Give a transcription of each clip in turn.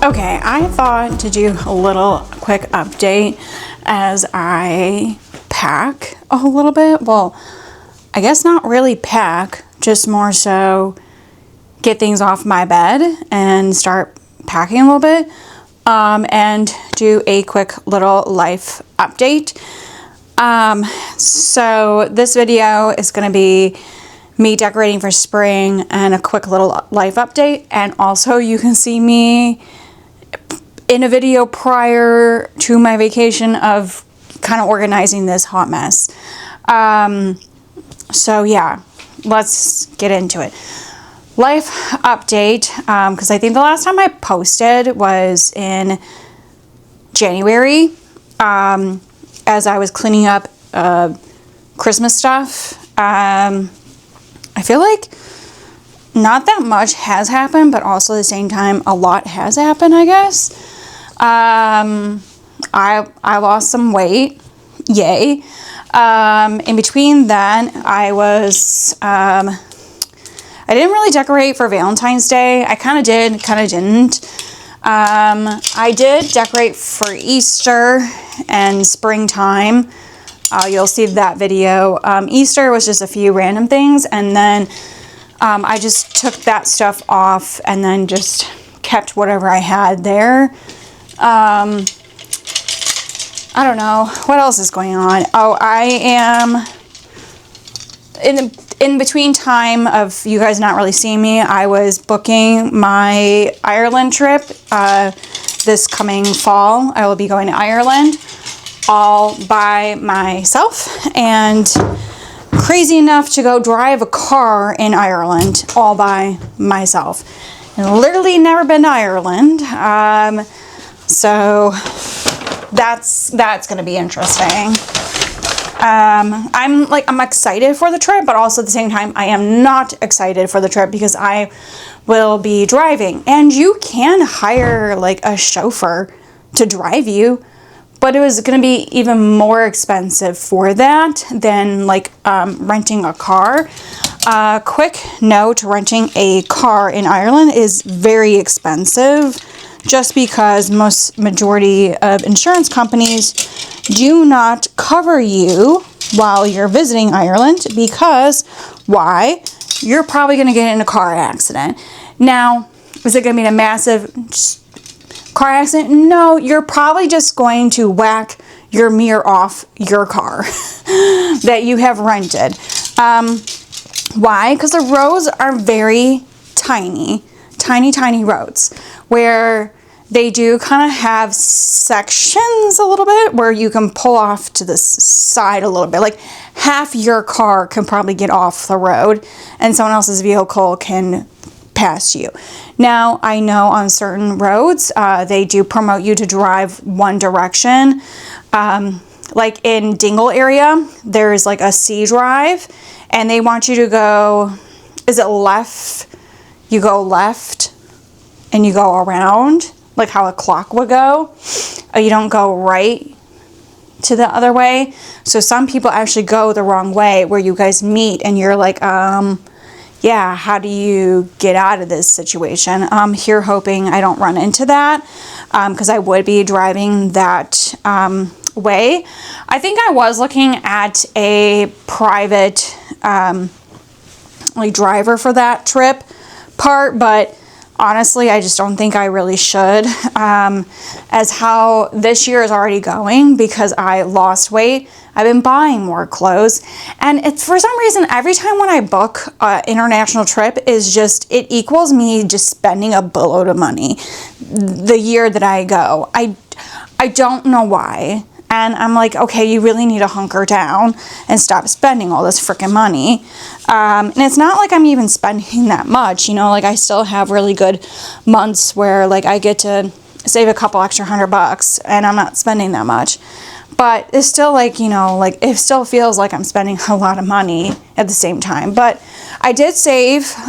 Okay, I thought to do a little quick update as I pack a little bit. Well, I guess not really pack, just more so get things off my bed and start packing a little bit, and do a quick little life update. So this video is going to be me decorating for spring and a quick little life update, and also you can see me in a video prior to my vacation of kind of organizing this hot mess. So yeah, let's get into it. Life update, because I think the last time I posted was in January, as I was cleaning up Christmas stuff. I feel like not that much has happened, but also at the same time a lot has happened, I guess. I lost some weight, yay. In between then, I didn't really decorate for Valentine's Day. I kind of did, kind of didn't. I did decorate for Easter and springtime. You'll see that video. Easter was just a few random things, and then I just took that stuff off and then just kept whatever I had there. I don't know what else is going on. Oh, I am in between time of you guys not really seeing me. I was booking my Ireland trip this coming fall. I will be going to Ireland all by myself, and crazy enough to go drive a car in Ireland all by myself. And literally never been to Ireland. So that's going to be interesting. I'm excited for the trip, but also at the same time, I am not excited for the trip because I will be driving, and you can hire like a chauffeur to drive you, but it was going to be even more expensive for that than like renting a car. Quick note, renting a car in Ireland is very expensive, just because majority of insurance companies do not cover you while you're visiting Ireland, because why? You're probably going to get in a car accident. Now, is it going to be a massive car accident? No, you're probably just going to whack your mirror off your car that you have rented. Why? Because the roads are very tiny roads, where they do kind of have sections a little bit where you can pull off to the side a little bit. Like half your car can probably get off the road and someone else's vehicle can pass you. Now, I know on certain roads, they do promote you to drive one direction. Like in Dingle area, there's like a C drive, and they want you to go, is it left? You go left and you go around, like how a clock would go. You don't go right to the other way. So some people actually go the wrong way where you guys meet, and you're like, yeah, how do you get out of this situation? I'm here hoping I don't run into that, because I would be driving that way. I think I was looking at a private like driver for that trip part, but honestly, I just don't think I really should, as how this year is already going, because I lost weight. I've been buying more clothes, and it's for some reason every time when I book an international trip is just, it equals me just spending a boatload of money the year that I go. I don't know why. And I'm like, okay, you really need to hunker down and stop spending all this freaking money. And it's not like I'm even spending that much, you know, like I still have really good months where like I get to save a couple extra $100 and I'm not spending that much. But it's still like, you know, like it still feels like I'm spending a lot of money at the same time. But I did save. So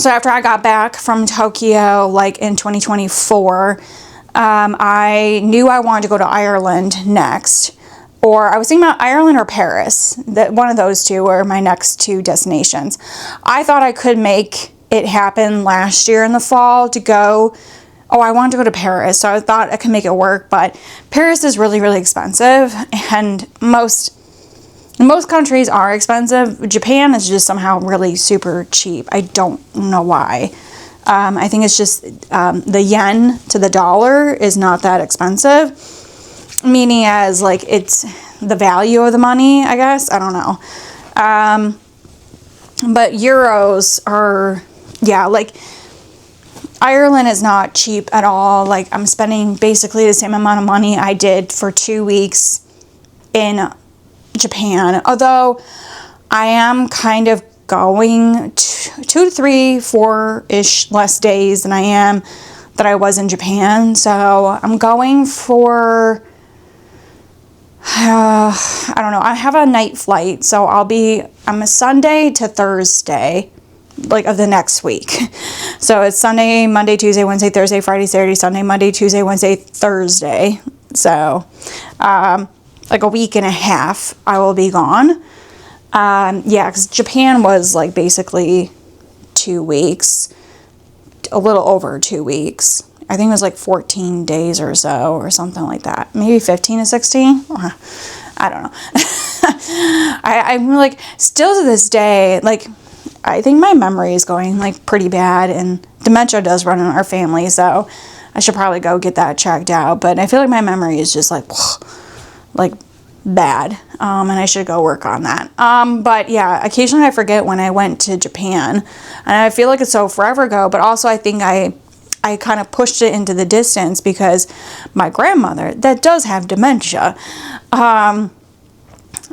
after I got back from Tokyo, like in 2024, I knew I wanted to go to Ireland next, or I was thinking about Ireland or Paris. That one of those two were my next two destinations. I thought I could make it happened last year in the fall to go. Oh, I wanted to go to Paris, so I thought I could make it work, but Paris is really, really expensive, and most countries are expensive. Japan is just somehow really super cheap. I don't know why. I think it's just the yen to the dollar is not that expensive, meaning as like it's the value of the money, I guess. I don't know. But euros are, yeah, like Ireland is not cheap at all. Like I'm spending basically the same amount of money I did for 2 weeks in Japan. Although I am kind of going 2 to 3, 4-ish less days than I was in Japan. So I'm going for, I don't know. I have a night flight. So I'm a Sunday to Thursday, like of the next week. So it's Sunday, Monday, Tuesday, Wednesday, Thursday, Friday, Saturday, Sunday, Monday, Tuesday, Wednesday, Thursday. So, like a week and a half I will be gone. Yeah, because Japan was like basically 2 weeks, a little over 2 weeks. I think it was like 14 days or so or something like that. Maybe 15 to 16. I don't know. I'm like, still to this day, like, I think my memory is going like pretty bad, and dementia does run in our family, so I should probably go get that checked out. But I feel like my memory is just like bad, and I should go work on that. But yeah, occasionally I forget when I went to Japan, and I feel like it's so forever ago, but also I think I kind of pushed it into the distance because my grandmother that does have dementia,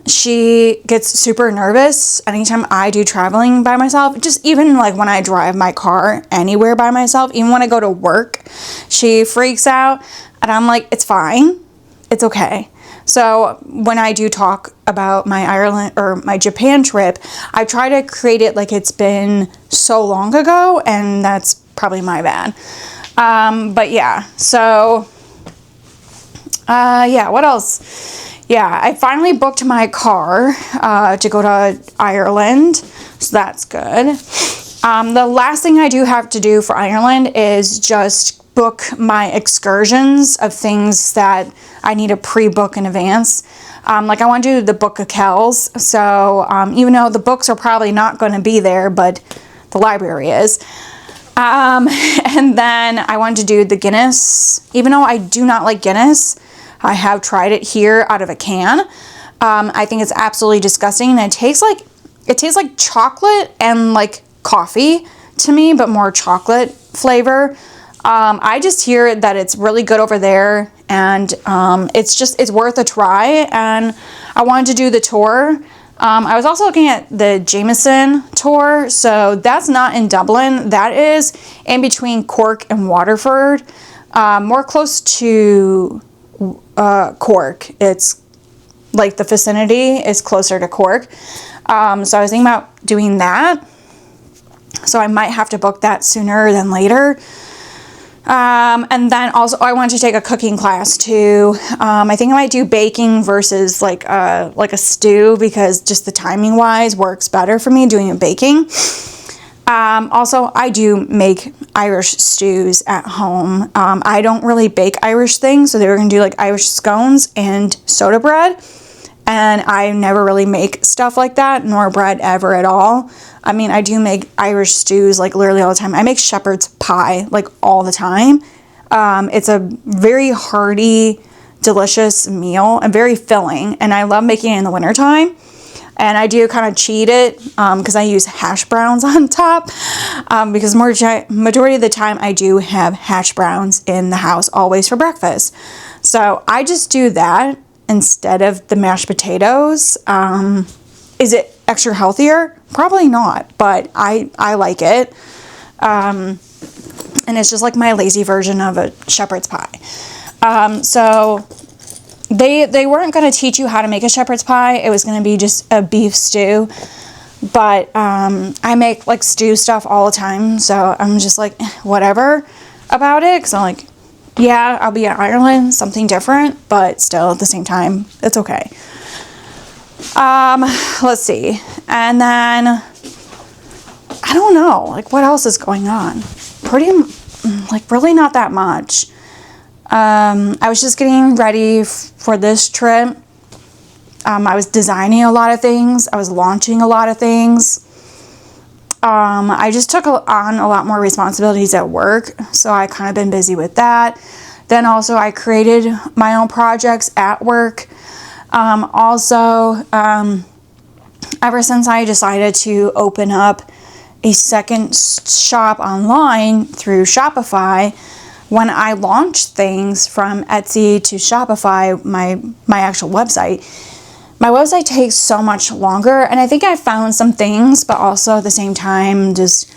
she gets super nervous anytime I do traveling by myself. Just even like when I drive my car anywhere by myself, even when I go to work, she freaks out, and I'm like, it's fine, it's okay. So when I do talk about my Ireland or my Japan trip, I try to create it like it's been so long ago, and that's probably my bad. But yeah, so yeah, what else? Yeah, I finally booked my car to go to Ireland, so that's good. The last thing I do have to do for Ireland is just book my excursions of things that I need to pre-book in advance. Like I want to do the Book of Kells, so even though the books are probably not going to be there, but the library is. And then I want to do the Guinness, even though I do not like Guinness. I have tried it here out of a can. I think it's absolutely disgusting. And it tastes like chocolate and like coffee to me, but more chocolate flavor. I just hear that it's really good over there, and it's worth a try. And I wanted to do the tour. I was also looking at the Jameson tour, so that's not in Dublin. That is in between Cork and Waterford, more close to Cork. It's like the vicinity is closer to Cork. So I was thinking about doing that. So I might have to book that sooner than later. And then also I want to take a cooking class too. I think I might do baking versus like a stew, because just the timing wise works better for me doing a baking. Also, I do make Irish stews at home. I don't really bake Irish things, so they were going to do like Irish scones and soda bread. And I never really make stuff like that, nor bread ever at all. I mean, I do make Irish stews like literally all the time. I make shepherd's pie like all the time. It's a very hearty, delicious meal and very filling. And I love making it in the wintertime. And I do kind of cheat it because I use hash browns on top, because majority of the time I do have hash browns in the house always for breakfast. So I just do that instead of the mashed potatoes. Is it extra healthier? Probably not, but I like it. And it's just like my lazy version of a shepherd's pie. So they weren't going to teach you how to make a shepherd's pie. It was going to be just a beef stew. But I make like stew stuff all the time, so I'm just like whatever about it, because I'm like, yeah, I'll be in Ireland, something different, but still at the same time, it's okay. Let's see. And then I don't know, like what else is going on? Like really not that much. I was just getting ready for this trip. I was designing a lot of things. I was launching a lot of things. I just took on a lot more responsibilities at work, so I kind of been busy with that. Then also I created my own projects at work. Ever since I decided to open up a second shop online through Shopify, when I launched things from Etsy to Shopify, my actual website, my website takes so much longer, and I think I found some things, but also at the same time, just,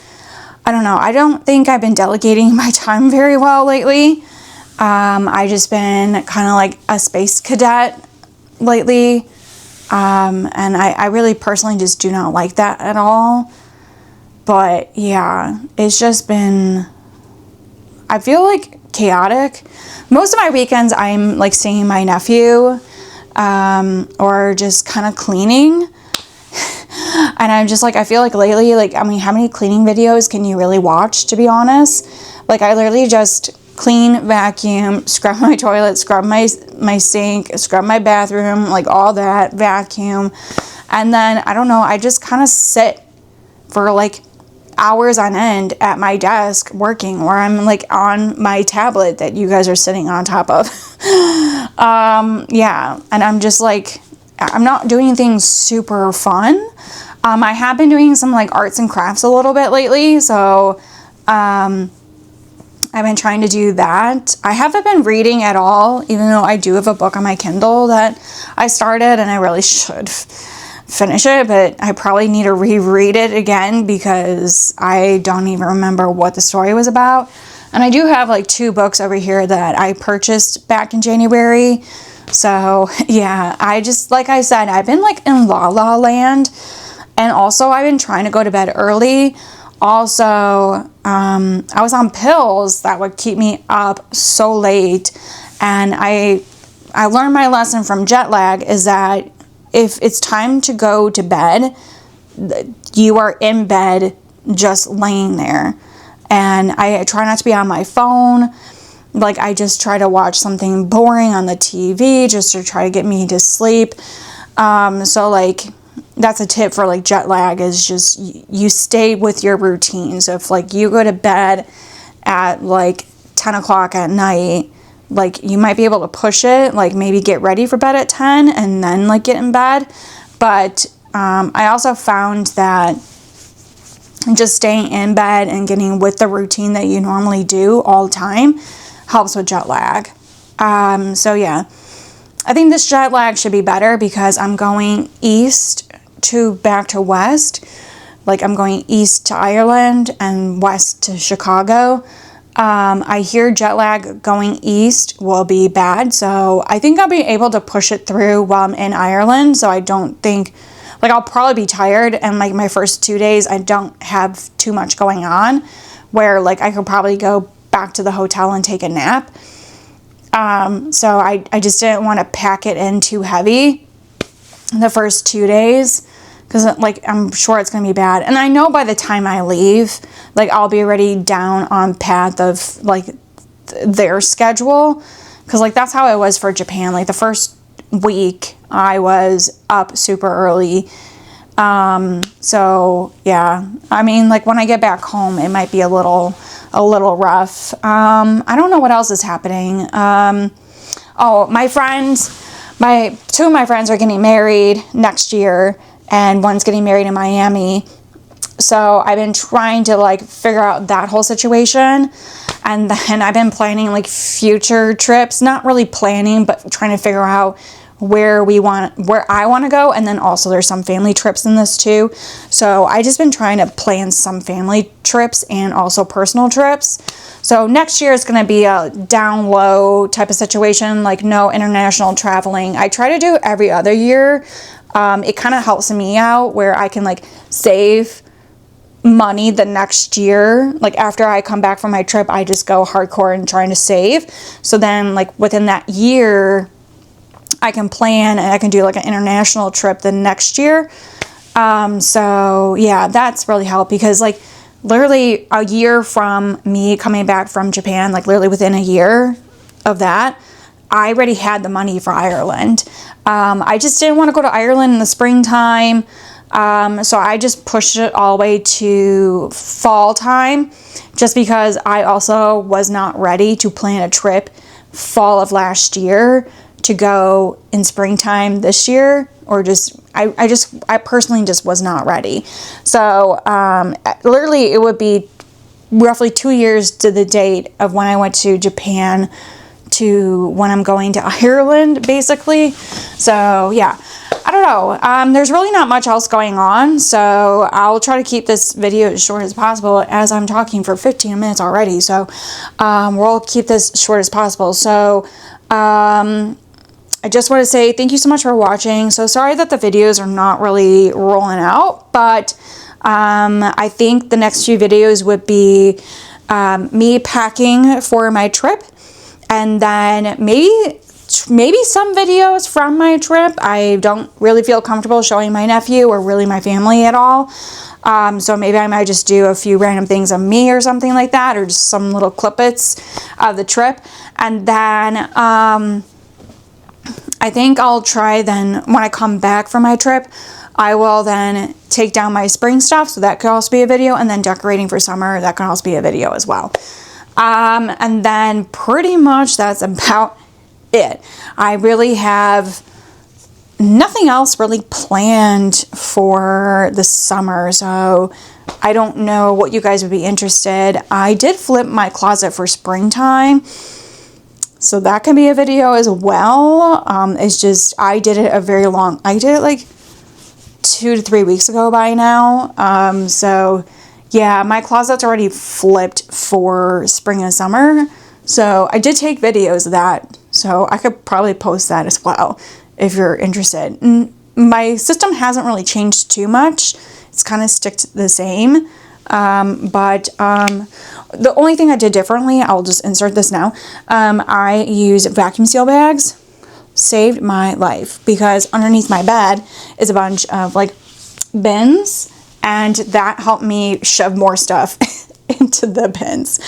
I don't know. I don't think I've been delegating my time very well lately. I just been kind of like a space cadet lately, and I really personally just do not like that at all. But yeah, it's just been, I feel like chaotic. Most of my weekends I'm like seeing my nephew, or just kind of cleaning. And I'm just like, I feel like lately, like, I mean, how many cleaning videos can you really watch, to be honest? Like, I literally just clean, vacuum, scrub my toilet, scrub my sink, scrub my bathroom, like all that, vacuum. And then, I don't know, I just kind of sit for like hours on end at my desk working, or I'm like on my tablet that you guys are sitting on top of. Yeah, and I'm just like, I'm not doing things super fun. I have been doing some like arts and crafts a little bit lately, so I've been trying to do that. I haven't been reading at all, even though I do have a book on my Kindle that I started, and I really should finish it, but I probably need to reread it again because I don't even remember what the story was about. And I do have like 2 books over here that I purchased back in January. So yeah, I just, like I said, I've been like in La La Land, and also I've been trying to go to bed early. Also, I was on pills that would keep me up so late, and I learned my lesson from jet lag is that if it's time to go to bed, you are in bed just laying there. And I try not to be on my phone. Like, I just try to watch something boring on the TV just to try to get me to sleep. So, like, that's a tip for, like, jet lag is just you stay with your routine. So, if, like, you go to bed at, like, 10 o'clock at night, like, you might be able to push it, like, maybe get ready for bed at 10 and then, like, get in bed. But I also found that just staying in bed and getting with the routine that you normally do all the time helps with jet lag. So, yeah, I think this jet lag should be better because I'm going east to back to west. Like, I'm going east to Ireland and west to Chicago. I hear jet lag going east will be bad, so I think I'll be able to push it through while I'm in Ireland, so I don't think, like, I'll probably be tired, and, like, my first 2 days, I don't have too much going on, where, like, I could probably go back to the hotel and take a nap. So I just didn't want to pack it in too heavy the first 2 days, because, like, I'm sure it's going to be bad. And I know by the time I leave, like, I'll be already down on path of, like, their schedule. Because, like, that's how it was for Japan. Like, the first week, I was up super early. So, yeah. I mean, like, when I get back home, it might be a little rough. I don't know what else is happening. My friends, 2 of my friends are getting married next year. And one's getting married in Miami. So I've been trying to, like, figure out that whole situation. And then I've been planning, like, future trips. Not really planning, but trying to figure out where I want to go. And then also there's some family trips in this too. So I just been trying to plan some family trips and also personal trips. So next year is going to be a down low type of situation, like no international traveling. I try to do every other year. It kind of helps me out where I can, like, save money the next year. Like, after I come back from my trip, I just go hardcore and trying to save. So then, like, within that year, I can plan and I can do, like, an international trip the next year. So yeah, that's really helped because like literally a year from me coming back from Japan, like literally within a year of that, I already had the money for Ireland. I just didn't want to go to Ireland in the springtime. So I just pushed it all the way to fall time just because I also was not ready to plan a trip fall of last year to go in springtime this year, or just I personally just was not ready. So literally it would be roughly 2 years to the date of when I went to Japan to when I'm going to Ireland, basically. So yeah, I don't know. There's really not much else going on, so I'll try to keep this video as short as possible, as I'm talking for 15 minutes already. So we'll keep this short as possible. So I just want to say thank you so much for watching. So sorry that the videos are not really rolling out, but I think the next few videos would be me packing for my trip, and then maybe some videos from my trip. I don't really feel comfortable showing my nephew or really my family at all. So maybe I might just do a few random things of me or something like that, or just some little clippets of the trip. And then I think I'll try then when I come back from my trip, I will then take down my spring stuff. So that could also be a video. And then decorating for summer, that can also be a video as well. And then pretty much that's about it. I really have nothing else really planned for the summer, so I don't know what you guys would be interested. I did flip my closet for springtime, so that can be a video as well. It's just I did it like 2 to 3 weeks ago by now. So yeah, my closet's already flipped for spring and summer, so I did take videos of that. So I could probably post that as well if you're interested. My system hasn't really changed too much. It's kind of stuck the same. But the only thing I did differently, I'll just insert this now. I use vacuum seal bags. Saved my life because underneath my bed is a bunch of like bins, and that helped me shove more stuff into the bins.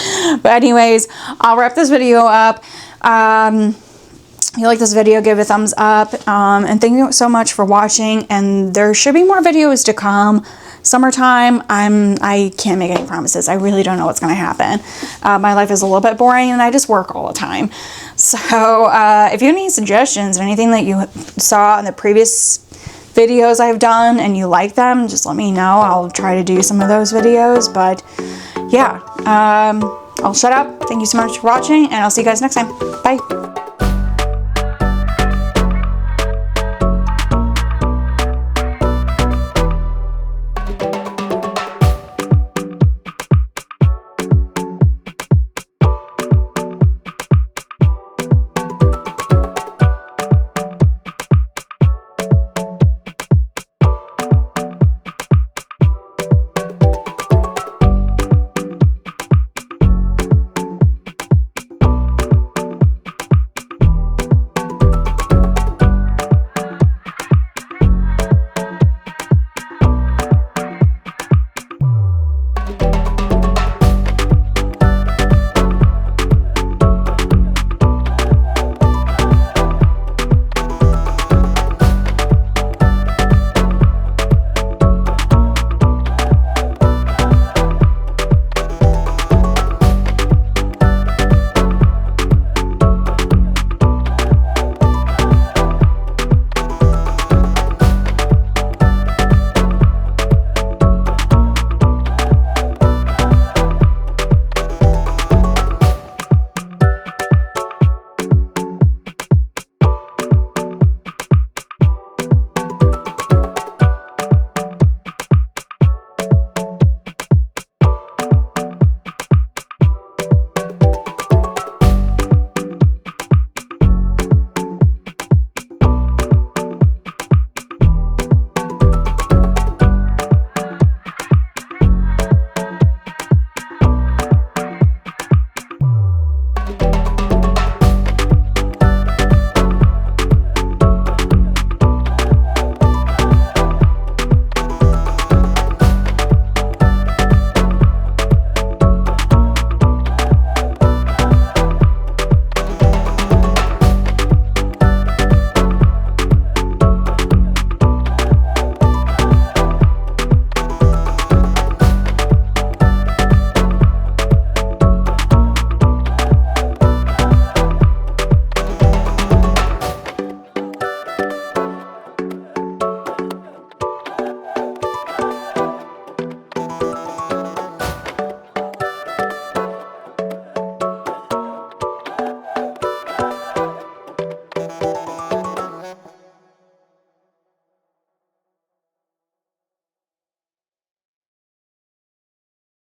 But anyways, I'll wrap this video up. If you like this video, give it a thumbs up, and thank you so much for watching, and there should be more videos to come. Summertime, I can't make any promises. I really don't know what's going to happen. My life is a little bit boring, and I just work all the time. So if you have any suggestions or anything that you saw in the previous videos I've done and you like them, just let me know. I'll try to do some of those videos. But yeah, I'll shut up. Thank you so much for watching, and I'll see you guys next time. Bye.